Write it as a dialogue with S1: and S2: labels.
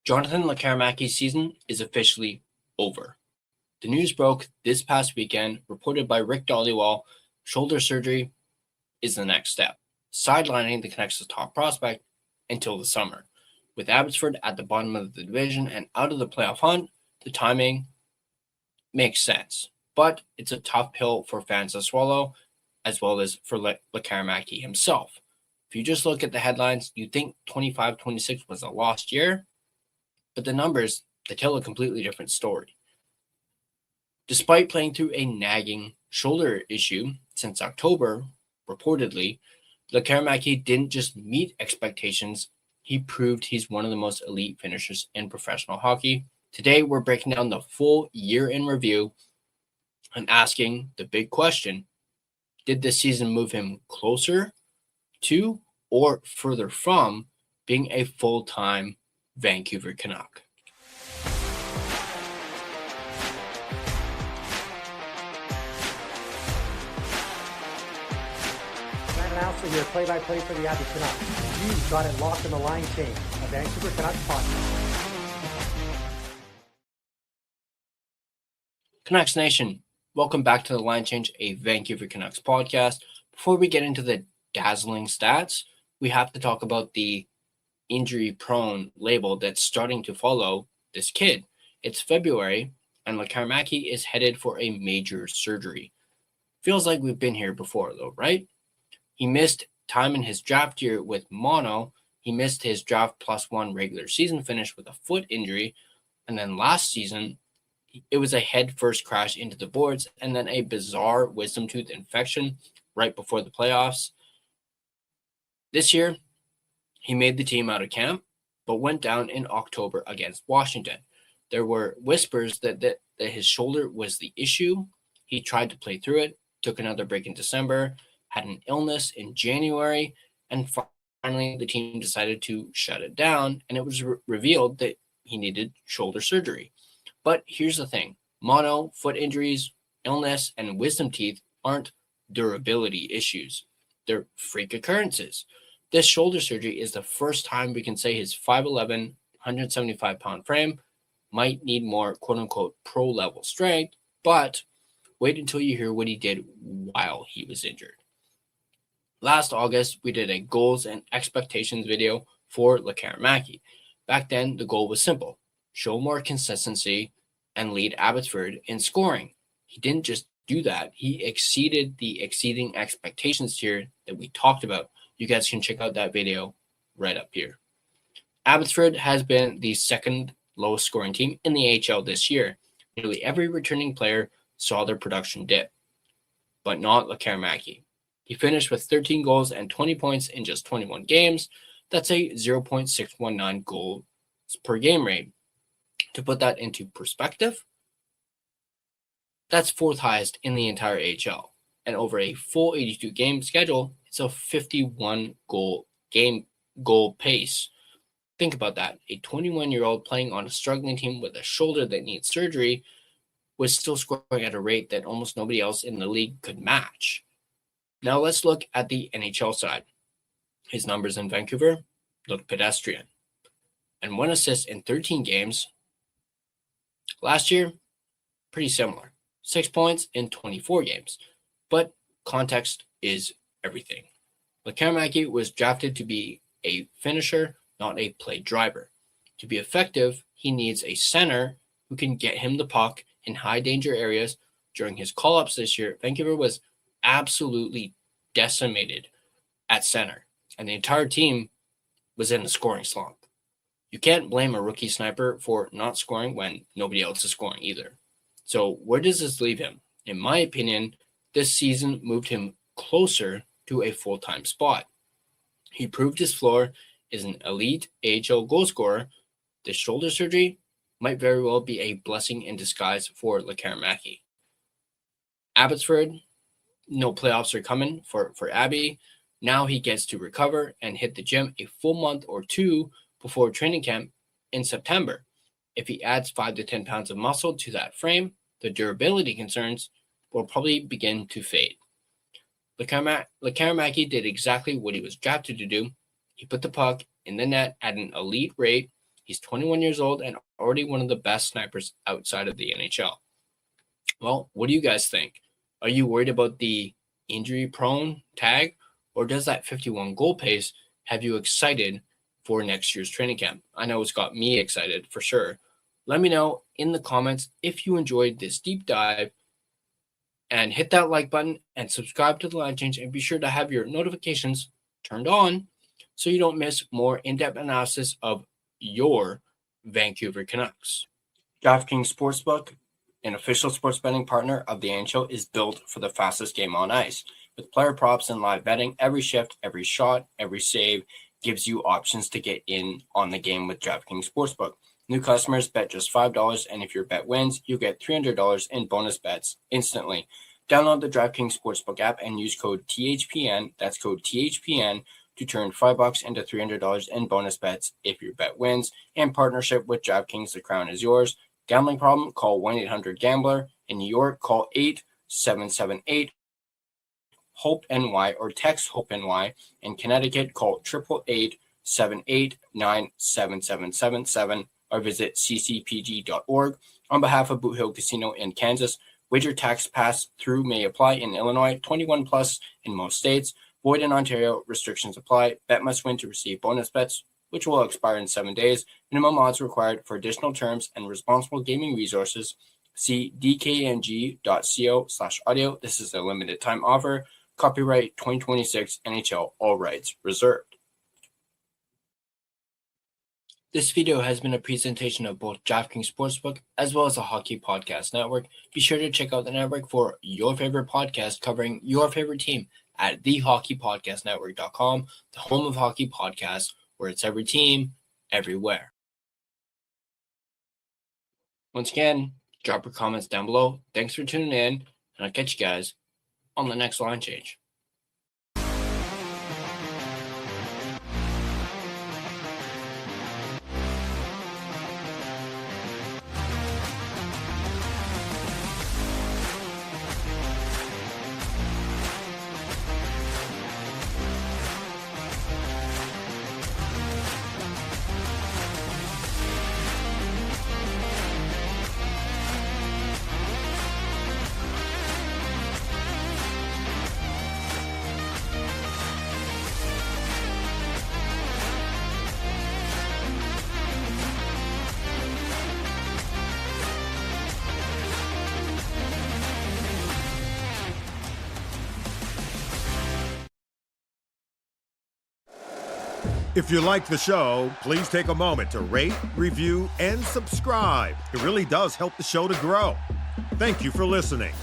S1: Jonathan Lekkerimäki's season is officially over. The news broke this past weekend, reported by Rick Dollywall. Shoulder surgery is the next step, sidelining the Canucks' top prospect until the summer. With Abbotsford at the bottom of the division and out of the playoff hunt, the timing makes sense. But it's a tough pill for fans to swallow, as well as for Lekkerimäki himself. If you just look at the headlines, you think 25-26 was a lost year, but the numbers, they tell a completely different story. Despite playing through a nagging shoulder issue since October, reportedly, Lekkerimäki didn't just meet expectations, he proved he's one of the most elite finishers in professional hockey. Today, we're breaking down the full year in review and asking the big question: did this season move him closer to or further from being a full-time Vancouver Canuck?
S2: Announcer here, play-by-play for the Abby Canucks. You've got it locked in the line change, a Vancouver Canucks podcast.
S1: Canucks Nation, welcome back to the Line Change, a Vancouver Canucks podcast. Before we get into the dazzling stats, we have to talk about the injury-prone label that's starting to follow this kid. It's February, and Lekkerimäki is headed for a major surgery. Feels like we've been here before, though, right? He missed time in his draft year with mono. He missed his draft +1 regular season finish with a foot injury. And then last season, it was a head-first crash into the boards and then a bizarre wisdom tooth infection right before the playoffs. This year, he made the team out of camp, but went down in October against Washington. There were whispers that his shoulder was the issue. He tried to play through it, took another break in December, had an illness in January, and finally the team decided to shut it down, and it was revealed that he needed shoulder surgery. But here's the thing: mono, foot injuries, illness, and wisdom teeth aren't durability issues. They're freak occurrences. This shoulder surgery is the first time we can say his 5'11", 175-pound frame might need more quote-unquote pro-level strength, but wait until you hear what he did while he was injured. Last August, we did a goals and expectations video for Lekkerimäki. Back then, the goal was simple: show more consistency and lead Abbotsford in scoring. He didn't just do that. He exceeded the exceeding expectations tier that we talked about. You guys can check out that video right up here. Abbotsford has been the second lowest scoring team in the AHL this year. Nearly every returning player saw their production dip, but not Lekkerimäki. He finished with 13 goals and 20 points in just 21 games. That's a 0.619 goals per game rate. To put that into perspective, that's fourth highest in the entire AHL. And over a full 82 game schedule, it's a 51 goal pace. Think about that. A 21-year-old playing on a struggling team with a shoulder that needs surgery was still scoring at a rate that almost nobody else in the league could match. Now let's look at the NHL side. His numbers in Vancouver look pedestrian. And 1 assist in 13 games. Last year, pretty similar. 6 points in 24 games. But context is everything. Lekkerimäki was drafted to be a finisher, not a play driver. To be effective, he needs a center who can get him the puck in high danger areas. During his call-ups this year, Vancouver was absolutely decimated at center, and the entire team was in a scoring slump. You can't blame a rookie sniper for not scoring when nobody else is scoring either. So where does this leave him? In my opinion, this season moved him closer to a full-time spot. He proved his floor is an elite AHL goal scorer. This shoulder surgery might very well be a blessing in disguise for Lekkerimäki. Abbotsford, no playoffs are coming for Abby. Now he gets to recover and hit the gym a full month or two before training camp in September. If he adds 5 to 10 pounds of muscle to that frame, the durability concerns will probably begin to fade. Lekkerimäki did exactly what he was drafted to do. He put the puck in the net at an elite rate He's 21 years old and already one of the best snipers outside of the NHL. Well, what do you guys think? Are you worried about the injury-prone tag, or does that 51 goal pace have you excited for next year's training camp? I know it's got me excited for sure. Let me know in the comments if you enjoyed this deep dive, and hit that like button and subscribe to the Line Change, and be sure to have your notifications turned on so you don't miss more in-depth analysis of your Vancouver Canucks. DraftKings Sportsbook, an official sports betting partner of the NHL, is built for the fastest game on ice. With player props and live betting, every shift, every shot, every save gives you options to get in on the game with DraftKings Sportsbook. New customers bet just $5, and if your bet wins, you get $300 in bonus bets instantly. Download the DraftKings Sportsbook app and use code THPN, that's code THPN, to turn $5 into $300 in bonus bets if your bet wins. In partnership with DraftKings, the crown is yours. Gambling problem? Call 1-800-GAMBLER. In New York, call 877-8-HOPE-NY or text HOPE-NY. In Connecticut, call 888-789-7777 or visit ccpg.org. On behalf of Boot Hill Casino in Kansas, wager tax pass-through may apply in Illinois, 21 plus in most states, void in Ontario, restrictions apply. Bet must win to receive bonus bets, which will expire in 7 days. Minimum odds required. For additional terms and responsible gaming resources, see dkng.co/audio. This is a limited time offer. Copyright 2026 NHL, all rights reserved. This video has been a presentation of both DraftKings Sportsbook as well as the Hockey Podcast Network. Be sure to check out the network for your favorite podcast covering your favorite team at thehockeypodcastnetwork.com, the home of hockey podcasts, where it's every team, everywhere. Once again, drop your comments down below. Thanks for tuning in, and I'll catch you guys on the next Line Change.
S3: If you like the show, please take a moment to rate, review, and subscribe. It really does help the show to grow. Thank you for listening.